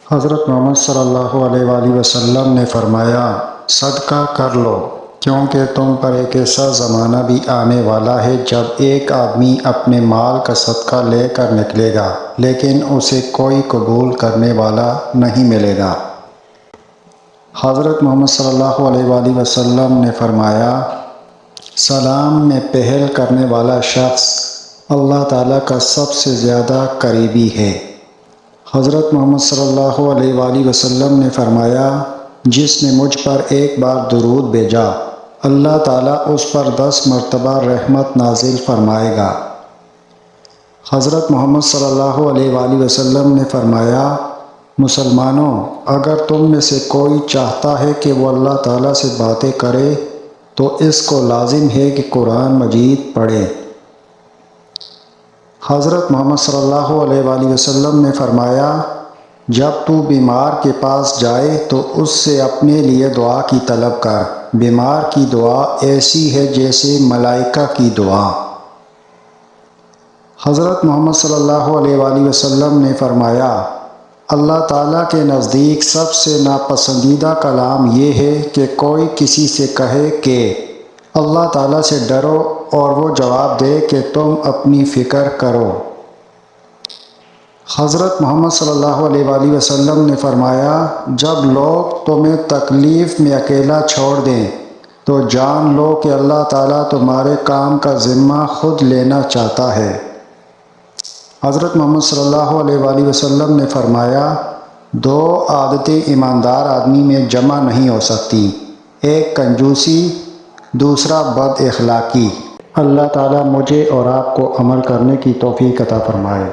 حضرت محمد صلی اللہ علیہ وآلہ وسلم نے فرمایا، صدقہ کر لو، کیونکہ تم پر ایک ایسا زمانہ بھی آنے والا ہے جب ایک آدمی اپنے مال کا صدقہ لے کر نکلے گا لیکن اسے کوئی قبول کرنے والا نہیں ملے گا۔ حضرت محمد صلی اللہ علیہ وآلہ وسلم نے فرمایا، سلام میں پہل کرنے والا شخص اللہ تعالیٰ کا سب سے زیادہ قریبی ہے۔ حضرت محمد صلی اللہ علیہ وآلہ وسلم نے فرمایا، جس نے مجھ پر ایک بار درود بھیجا، اللہ تعالیٰ اس پر 10 مرتبہ رحمت نازل فرمائے گا۔ حضرت محمد صلی اللہ علیہ وآلہ وسلم نے فرمایا، مسلمانوں، اگر تم میں سے کوئی چاہتا ہے کہ وہ اللہ تعالیٰ سے باتیں کرے تو اس کو لازم ہے کہ قرآن مجید پڑھے۔ حضرت محمد صلی اللہ علیہ وآلہ وسلم نے فرمایا، جب تو بیمار کے پاس جائے تو اس سے اپنے لیے دعا کی طلب کر، بیمار کی دعا ایسی ہے جیسے ملائکہ کی دعا۔ حضرت محمد صلی اللہ علیہ وآلہ وسلم نے فرمایا، اللہ تعالیٰ کے نزدیک سب سے ناپسندیدہ کلام یہ ہے کہ کوئی کسی سے کہے کہ اللہ تعالیٰ سے ڈرو اور وہ جواب دے کہ تم اپنی فکر کرو۔ حضرت محمد صلی اللہ علیہ وآلہ وسلم نے فرمایا، جب لوگ تمہیں تکلیف میں اکیلا چھوڑ دیں تو جان لو کہ اللہ تعالیٰ تمہارے کام کا ذمہ خود لینا چاہتا ہے۔ حضرت محمد صلی اللہ علیہ وآلہ وسلم نے فرمایا، 2 عادتیں ایماندار آدمی میں جمع نہیں ہو سکتی، ایک کنجوسی، دوسرا بد اخلاقی۔ اللہ تعالیٰ مجھے اور آپ کو عمل کرنے کی توفیق عطا فرمائے۔